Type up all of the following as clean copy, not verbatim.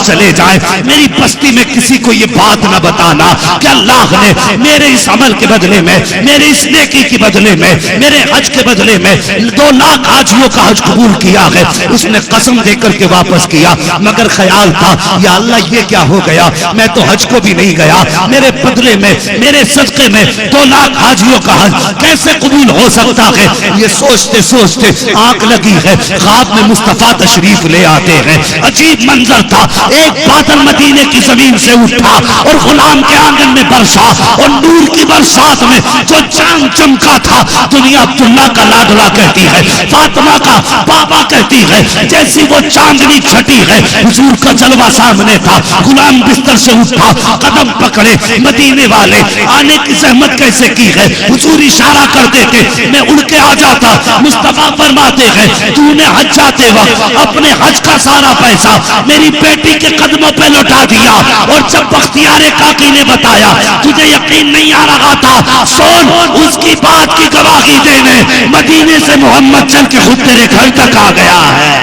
चले जाए, मेरी बस्ती में किसी को ये बात ना बताना कि अल्लाह ने मेरे इस अमल के बदले में, मेरे इस नेकी के बदले में, मेरे हज के बदले में 2 लाख हाजियों का हज कबूल किया है। उसने कसम देकर के वापस किया, मगर ख्याल था या अल्लाह ये क्या हो गया, मैं तो हज को भी नहीं गया, मेरे बदले में, मेरे सदके में 2 लाख हाजियों का हज कैसे कबूल हो सकता है। ये सोचते सोचते आंख लगी है, ख्वाब में मुस्तफा तशरीफ ले आते हैं। अजीब मंजर था, एक बादल मदीने की जमीन से उठा और गुलाम के आंगन में बरसा, और नूर की बरसात में जो चांद चमका था, दुनिया अब्दुल्ला का लाडला कहती है, फातिमा का बाबा कहती है, जैसी वो चांदनी छटी है, हुजूर का जलवा सामने था। गुलाम बिस्तर से उठा, कदम पकड़े, मदीने वाले आने की जहमत कैसे की है, हुजूर इशारा कर देते, मैं उड़ के आ जाता। मुस्तफा फरमाते हैं, तूने हज जाते वक्त अपने हज का सारा पैसा मेरी बेटी के कदमों पे लौटा दिया, और जब बख्तियार काकी ने बताया तुझे यकीन नहीं आ रहा था, सोन उसकी बात की गवाही देने मदीने से मोहम्मद चल के खुद तेरे घर तक आ गया है।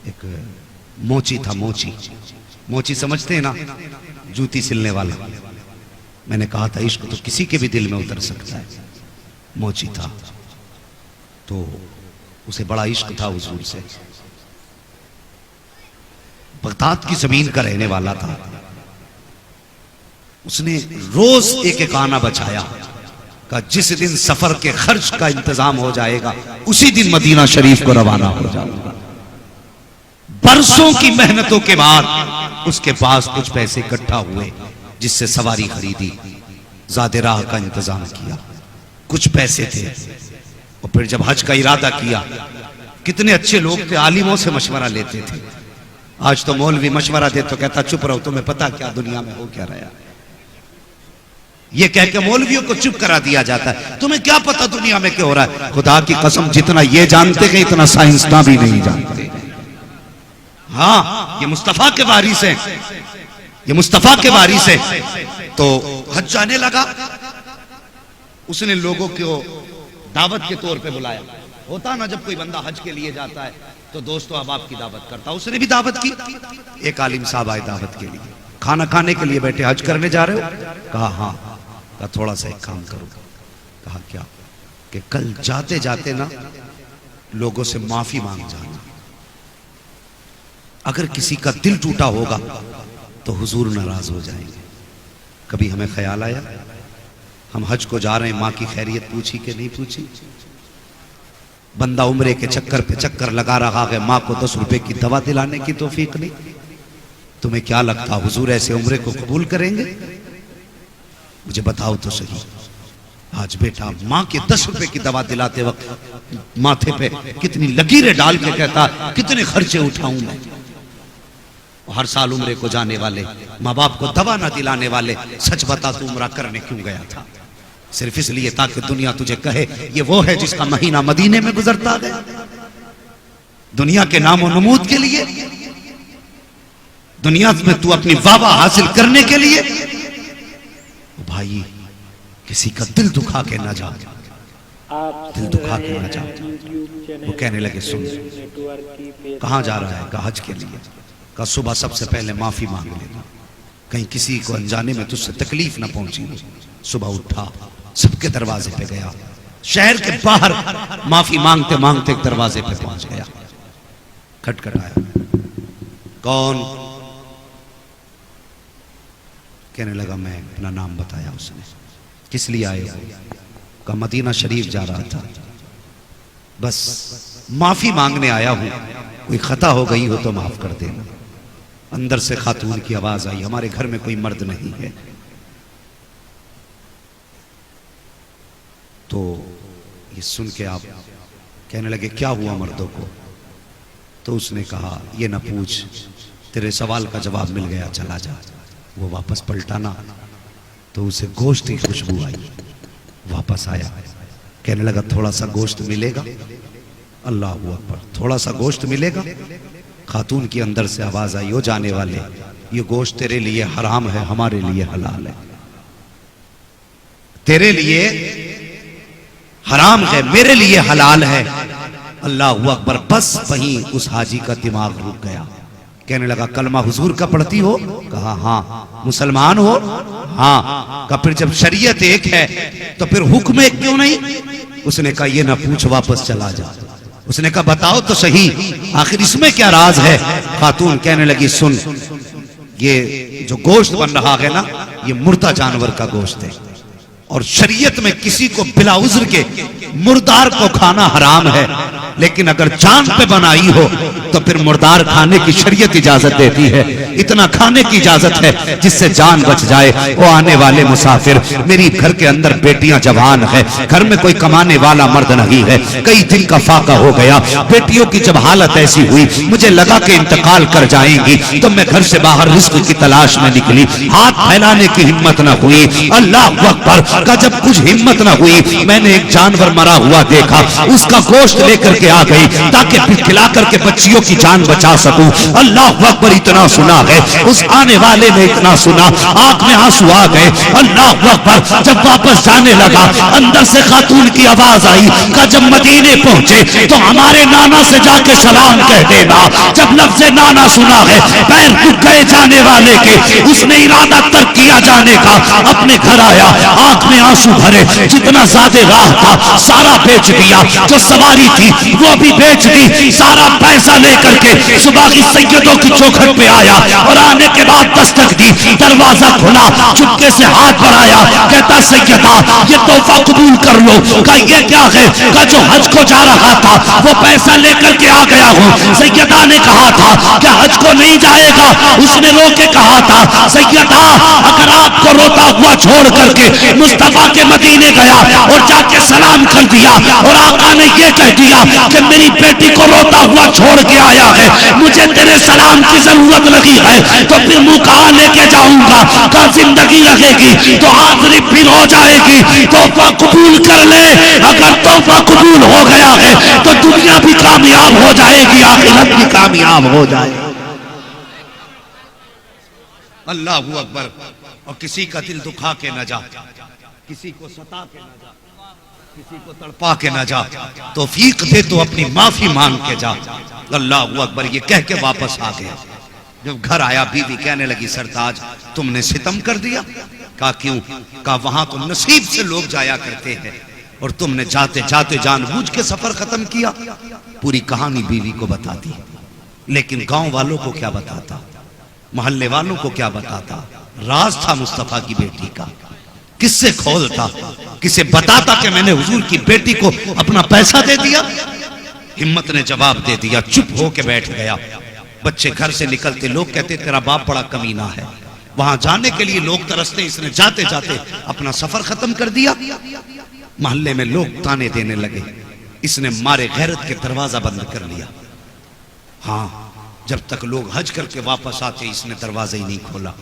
एक मोची था, मोची समझते हैं ना, जूती सिलने वाला। मैंने कहा था इश्क तो किसी के भी दिल में उतर सकता है। मोची था तो उसे बड़ा इश्क था हुजूर से। बगदाद की जमीन का रहने वाला था। उसने रोज एक एक आना बचाया का जिस दिन सफर के खर्च का इंतजाम हो जाएगा उसी दिन मदीना शरीफ को रवाना हो जाऊंगा। बरसों की मेहनतों के बाद उसके पास कुछ पैसे इकट्ठा हुए, जिससे सवारी खरीदी, ज़ादे राह का इंतजाम किया, कुछ पैसे थे। और फिर जब हज का इरादा किया, कितने अच्छे लोग थे, आलिमों से मशवरा लेते थे। आज तो मौलवी मशवरा दे तो कहता चुप रहो, तुम्हें पता क्या दुनिया में हो क्या रहा। ये कह के मौलवियों को चुप करा दिया जाता है, तुम्हें क्या पता दुनिया में क्या हो रहा है। खुदा की कसम, जितना ये जानते हैं इतना साइंसदान भी नहीं जानते। हाँ, ये मुस्तफा के वारिस हैं, ये मुस्तफा के वारिस हैं। तो हज जाने लगा, उसने लोगों को दावत के तौर पे बुलाया। होता ना जब कोई बंदा हज के लिए जाता है तो दोस्तों अहबाब की दावत करता, उसने भी दावत की। एक आलिम साहब आए दावत के लिए, खाना खाने के लिए बैठे, हज करने जा रहे हो? कहा हाँ। कहा थोड़ा सा एक काम करो। कहा क्या? कि कल जाते जाते ना लोगों से माफी मांग जाना। अगर किसी का दिल टूटा होगा तो हुजूर नाराज हो जाएंगे। कभी हमें ख्याल आया हम हज को जा रहे हैं, माँ की खैरियत पूछी कि नहीं पूछी? बंदा उम्रे के चक्कर पे चक्कर लगा रहा है, माँ को 10 रुपए की दवा दिलाने की तौफीक नहीं। तुम्हें क्या लगता हुजूर ऐसे उम्रे को कबूल करेंगे? मुझे बताओ तो सही। आज बेटा माँ के 10 रुपए की दवा दिलाते वक्त माथे पे कितनी लकीरें डाल के कहता कितने खर्चे उठाऊं मैं। हर साल उम्रे को जाने वाले, माँ बाप को दवा ना दिलाने वाले, सच बता तू उम्रा करने क्यों गया था? सिर्फ इसलिए ताकि दुनिया तुझे कहे ये वो है जिसका महीना मदीने में गुजरता है। दुनिया के नामो नमूद के लिए, दुनिया में तू अपनी वाह हासिल करने के लिए। भाई किसी का दिल दुखा के ना जा, दिल दुखा के ना जा। वो कहने लगे सुन, कहां जा रहा है? कहा हज के लिए। कहा सुबह सबसे पहले माफी मांग लेना, कहीं किसी को अनजाने में तुझसे तकलीफ ना पहुंची। सुबह उठा, सबके दरवाजे पे गया, शहर के बाहर माफी मांगते मांगते एक दरवाजे पे पहुंच गया। खटखटाया, कौन? कहने लगा मैं। अपना नाम बताया उसने। किस लिए आए हो? कहा मदीना शरीफ जा रहा था, बस माफी मांगने आया हूं, कोई खता हो गई हो तो माफ कर देना। अंदर से खातून की आवाज आई, हमारे घर में कोई मर्द नहीं है। तो ये सुन के आप कहने लगे क्या हुआ मर्दों को? तो उसने कहा ये ना पूछ, तेरे सवाल का जवाब मिल गया, चला जा। वो वापस पलटा ना तो उसे गोश्त की खुशबू आई। वापस आया, कहने लगा थोड़ा सा गोश्त मिलेगा? अल्लाह अकबर, थोड़ा सा गोश्त मिलेगा? खातून की अंदर से आवाज आई, ओ जाने वाले, ये गोश्त तेरे लिए हराम है, हमारे लिए हलाल है। तेरे लिए हराम है, मेरे लिए हलाल है। अल्लाह अकबर। बस वहीं उस हाजी का दिमाग रुक गया। कहने लगा कलमा हुजूर का पढ़ती हो? कहा हाँ। मुसलमान हो? हाँ। कहा फिर जब शरीयत एक है तो फिर हुक्म एक क्यों नहीं? उसने कहा ये ना पूछ, वापस चला जा। उसने कहा बताओ तो सही, आखिर इसमें क्या राज है? खातून कहने लगी सुन, ये जो गोश्त बन रहा है ना, ये मुर्दा जानवर का गोश्त है और शरीयत में किसी को बिला उज्र के मुर्दार को खाना हराम है, लेकिन अगर जान पे बनाई हो तो फिर मुर्दार खाने की शरीयत इजाजत देती है। इतना खाने की इजाजत है जिससे जान बच जाए। वो आने वाले मुसाफिर, मेरी घर के अंदर बेटियां जवान है, घर में कोई कमाने वाला मर्द नहीं है, कई दिन का फाका हो गया। बेटियों की जब हालत ऐसी हुई, मुझे लगा कि इंतकाल कर जाएंगी, तो मैं घर से बाहर रिस्क की तलाश में निकली। हाथ फैलाने की हिम्मत न हुई। अल्लाह अकबर का जब कुछ हिम्मत न हुई, मैंने एक जानवर मरा हुआ देखा, उसका गोश्त लेकर के आ गई ताकि फिर खिला करके बच्चियों की जान बचा सकूं। अल्लाह अकबर इतना सुना है, उस आने वाले ने इतना सुना, आंख में आंसू आ गए। अल्लाह अकबर जब वापस जाने लगा, अंदर से खातून की आवाज आई कि जब मदीने पहुंचे तो हमारे नाना से जाके सलाम कह देना। जब लफ्ज़ नाना सुना है, पैर रुक गए जाने वाले के। उसने इरादा तर्क किया जाने का, अपने घर आया, आंख में आंसू भरे, जितना ज्यादा राह था सारा बेच दिया, जो सवारी थी वो भी बेच दी, सारा पैसा लेकर के सुबह की सैयदों की चौखट पे आया और आने के बाद दस्तक दी, दरवाजा खुला, चुपके से हाथ बढ़ाया, कहता सैयदा ये तोहफा कबूल कर लो। कहा ये क्या है? कहा जो हज को जा रहा था वो पैसा लेकर के आ गया हूँ। सैयदा ने कहा था कि हज को नहीं जाएगा, उसने रो के कहा था सैयदा अगर आपको रोता हुआ छोड़ करके मुस्तफा के मदीने गया और जाके सलाम कर दिया और आका ने ये कह दिया कि मेरी बेटी को रोता हुआ छोड़ के आया है, मुझे तेरे सलाम की जरूरत लगी है, तो फिर मुंह कहां लेके जाऊंगा? का जिंदगी लगेगी तो आखिरी फिर हो जाएगी। तोहफा कबूल कर ले, अगर तोहफा कबूल हो गया है तो दुनिया भी कामयाब हो जाएगी, आखिरत भी कामयाब हो जाएगी। अल्लाह अकबर। और किसी का दिल दुखा के न जा, किसी को सता के न जा, किसी को तड़पा के न जा, तौफीक दे तो अपनी माफी मांग के जा। अल्लाह अकबर ये कह के वापस आ गया। जब घर आया बीवी कहने लगी सरताज तुमने सितम कर दिया। कहा क्यों? कहा वहां तो नसीब से लोग जाया करते हैं और तुमने जाते जाते जानबूझ के सफर खत्म किया। पूरी कहानी बीवी को बताती, लेकिन गांव वालों को क्या बताता, मोहल्ले वालों को क्या बताता? राज था मुस्तफा की बेटी का, किससे खोलता, किसे बताता कि मैंने हुजूर की बेटी को अपना पैसा दे दिया? हिम्मत ने जवाब दे दिया, चुप होके बैठ गया। बच्चे घर से निकलते, लोग कहते तेरा बाप बड़ा कमीना है। वहां जाने के लिए लोग तरसते, इसने जाते जाते अपना सफर खत्म कर दिया। मोहल्ले में लोग ताने देने लगे, इसने मारे गैरत के दरवाजा बंद कर लिया। हाँ, जब तक लोग हज करके वापस आते इसने दरवाजा ही नहीं खोला।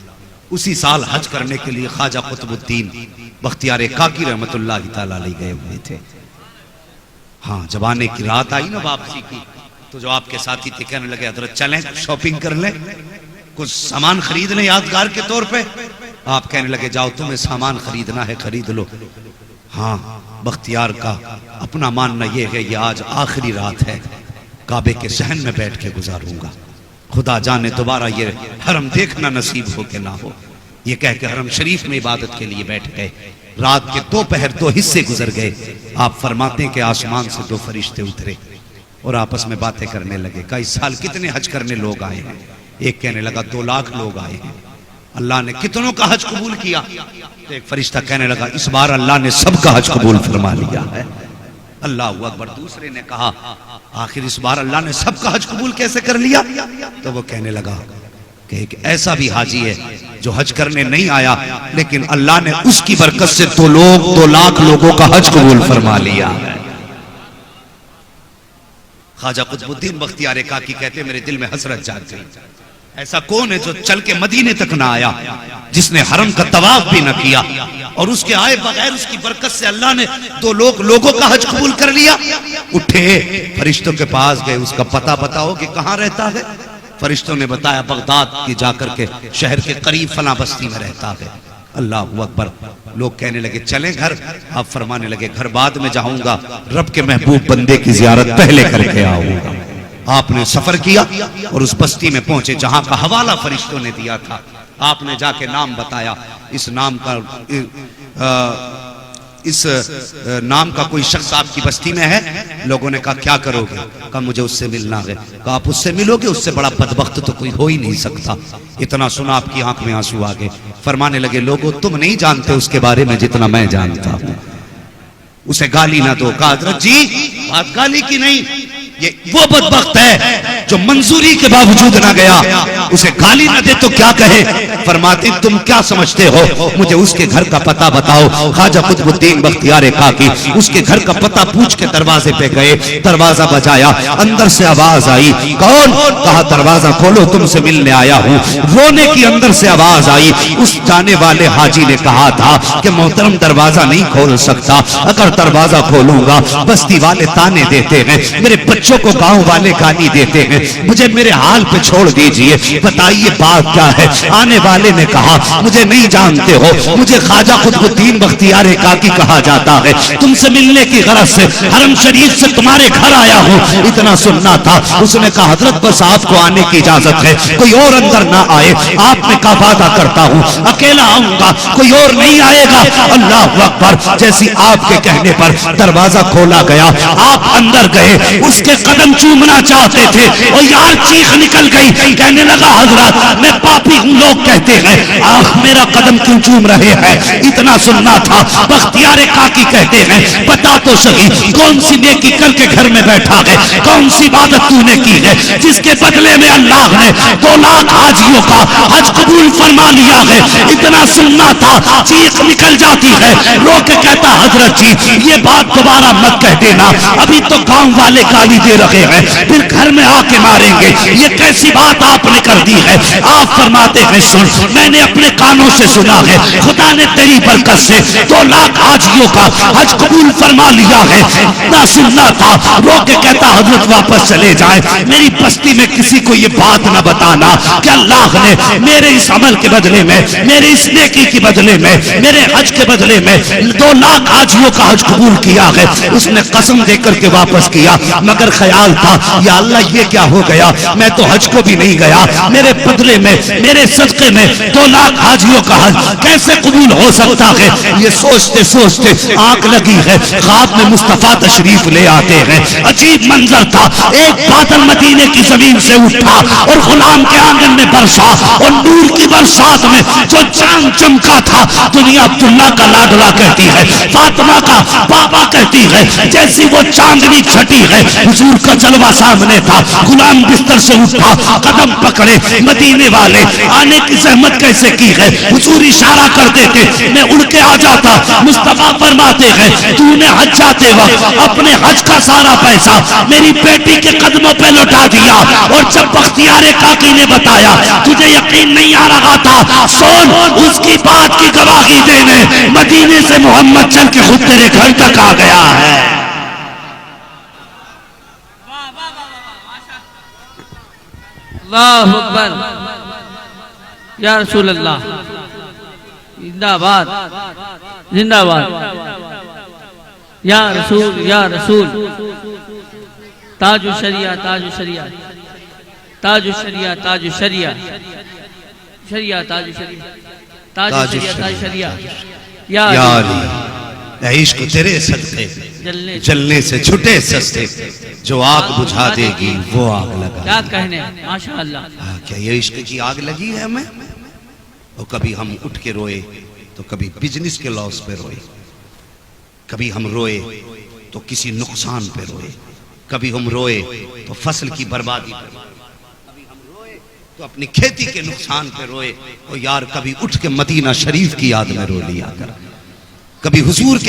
उसी साल हज करने के लिए ख्वाजा कुतुबुद्दीन बख्तियार काकी रहमतुल्लाह तआला अलैह गए हुए थे। हाँ, जब आने की रात आई ना वापसी की, तो जो आपके साथी थे कहने लगे हजरत चलें शॉपिंग कर लें, कुछ सामान खरीद लें यादगार के तौर पे। आप कहने लगे जाओ तुम्हें सामान खरीदना है खरीद लो। हाँ, बख्तियार का अपना मानना यह है ये आज आखिरी रात है, काबे के सहन में बैठ के गुजारूंगा, खुदा जाने दोबारा ये हरम देखना नसीब हो के ना हो। ये कह के हरम शरीफ में इबादत के लिए बैठ गए। रात के दोपहर 2 हिस्से गुजर गए। आप फरमाते हैं कि आसमान से 2 फरिश्ते उतरे और आपस में बातें करने लगे। कहा इस साल कितने हज करने लोग आए हैं? एक कहने लगा 2 लाख लोग आए हैं। अल्लाह ने कितनों का हज कबूल किया? तो एक फरिश्ता कहने लगा इस बार अल्लाह ने सबका हज कबूल फरमा लिया है। अल्लाह अकबर। दूसरे ने कहा आखिर इस बार अल्लाह ने सबका हज कबूल कैसे कर लिया? तो वो कहने लगा कि एक ऐसा भी हाजी है जो हज करने नहीं आया, लेकिन अल्लाह ने उसकी बरकत से 2 लाख लोगों का हज कबूल फरमा लिया है। ख्वाजा कुतुबुद्दीन बख्तियार काकी कहते मेरे दिल में हसरत जाग गई। ऐसा कौन है जो चल के मदीने तक ना आया, जिसने हरम का तवाफ भी न किया, और उसके आए बगैर उसकी बरकत से अल्लाह ने 2 लोगों का हज कबूल कर लिया। उठे फरिश्तों के पास गए, उसका पता बताओ कि कहाँ रहता है? फरिश्तों ने बताया बगदाद की जाकर के शहर के करीब फला बस्ती में रहता है। अल्लाह अकबर। लोग कहने लगे चलें घर। आप फरमाने लगे घर बाद में जाऊंगा, रब के महबूब बंदे की जियारत पहले करके आऊंगा। आपने सफर किया और उस बस्ती में पहुंचे जहां का हवाला फरिश्तों ने दिया था। आपने जाके नाम बताया, इस नाम का कोई शख्स आपकी बस्ती में है। लोगों ने कहा क्या करोगे? कहा मुझे उससे मिलना है। कहा आप उससे मिलोगे? उससे बड़ा बदबख्त तो कोई हो ही नहीं सकता। इतना सुना आपकी आंख में आंसू आ गए। फरमाने लगे लोगों तुम नहीं जानते उसके बारे में जितना मैं जानता हूं। उसे गाली ना दो। कहा हजरत जी बात गाली की नहीं, ये वो बदबख्त है जो मंजूरी के बावजूद ना गया। उसे गाली ना दे तो क्या कहे? फरमाते तुम क्या समझते हो, मुझे उसके घर का पता बताओ। ख्वाजा कुतुबुद्दीन बख्तियार काकी उसके घर का पता पूछ के दरवाजे पे गए। दरवाजा बजाया, अंदर से आवाज आई। कौन? कहा दरवाजा खोलो तुमसे मिलने आया हूँ। रोने की अंदर से आवाज आई। उस जाने वाले हाजी ने कहा था कि मोहतरम दरवाजा नहीं खोल सकता, अगर दरवाजा खोलूंगा बस्ती वाले ताने देते हैं, मेरे बच्चों को गांव वाले गाली देते हैं, मुझे मेरे हाल पे छोड़ दीजिए, बताइए बात क्या है? आने वाले ने कहा मुझे नहीं जानते हो, मुझे ख्वाजा कुतुबुद्दीन बख्तियार काकी कहा जाता है, तुमसे मिलने की गरज से हरम शरीफ से तुम्हारे घर आया हूँ। इतना सुनना था। उसने कहा हजरत बस आपको आने की इजाजत है, कोई और अंदर ना आए। आपने कहा वादा करता हूँ अकेला आऊंगा, कोई और नहीं आएगा। अल्लाह अकबर। जैसी आपके कहने पर दरवाजा खोला गया, आप अंदर गए, उसके कदम चूमना चाहते थे और यार चीख निकल गई। कहने लगा हजरत मैं पापी हूँ, लोग कहते हैं आह मेरा कदम क्यों चूम रहे हैं? इतना सुनना था। बख्तियार काकी कहते हैं बता तो सही कौन सी नेकी करके घर में बैठा है, कौन सी इबादत तूने की है जिसके बदले में अल्लाह ने 2 लाख हाजियों का हज कबूल फरमा लिया है? इतना सुनना था। चीख निकल जाती है। रो के कहता हजरत जी ये बात दोबारा मत कह देना, अभी तो गांव वाले गाली दे रहे हैं, फिर घर में आके मारेंगे, ये कैसी बात आपने कर दी है? आप फरमाते हैं सुन, मैंने अपने कानों से सुना है, खुदा ने तेरी बरकत से 2 लाख हाजियों का हज कबूल फरमा लिया है। ना सुनना था। रो के कहता हजरत वापस चले जाए, मेरी बस्ती में किसी को ये बात ना बताना कि अल्लाह ने मेरे इस अमल के बदले में, मेरे इस नेकी के बदले में, मेरे हज के बदले में 2 लाख हाजियों का हज कबूल किया है। उसने कसम देकर के वापस किया, मगर ख्याल था या अल्लाह ये क्या हो गया, मैं तो हज को भी नहीं गया, मेरे बदले में मेरे सदके में 2 लाख हाजियों का हज कैसे कबूल हो सकता है? ये सोचते सोचते आंख लगी है। ख्वाब में मुस्तफा तशरीफ ले आते हैं। अजीब मंजर था। एक बादल मदीने की जमीन से उठा और गुलाम के आंगन में बरसा और नूर की बरसात में जो चांद चमका था, दुनिया अब्दुल्ला का लाडला कहती है, फातिमा का बाबा कहती है। जैसी वो चांदनी छटी है, हुजूर का जलवा सामने था। गुलाम बिस्तर से उठा, कदम पकड़े, मदीने वाले आने की जहमत कैसे की है? हुजूर इशारा कर देते, मैं उड़ के आ जाता। मुस्तफा फरमाते हैं तूने हज जाते वक्त अपने हज का सारा पैसा मेरी बेटी के कदमों पे लौटा दिया, और जब बख्तियार काकी ने बताया तुझे यकीन नहीं आ रहा था, सोन उसकी बात की गवाही देने मदीने से मोहम्मद चल के खुद तेरे घर तक आ गया है। अल्लाहु अकबर, या रसूल अल्लाह, जिंदाबाद जिंदाबाद, या रसूल या रसूल, ताजु शरिया ताजु शरिया, ताजु शरिया ताजु शरिया, शरिया ताजु शरिया, ताजु शरिया ताजु शरिया, या इश्क तेरे सदके जलने से छुटे सस्ते, जो आग बुझा देगी वो आग लगा। क्या कहने, माशाअल्लाह। क्या ये इश्क की आग लगी है हमें? और कभी हम उठ के रोए तो कभी बिजनेस के लॉस पे रोए, कभी हम रोए तो किसी नुकसान पे रोए, कभी हम रोए तो फसल की बर्बादी पे, कभी हम रोए तो अपनी खेती के नुकसान पे रोए। और यार कभी उठ के मदीना शरीफ की याद में रो लिया कर, कभी हुजूर के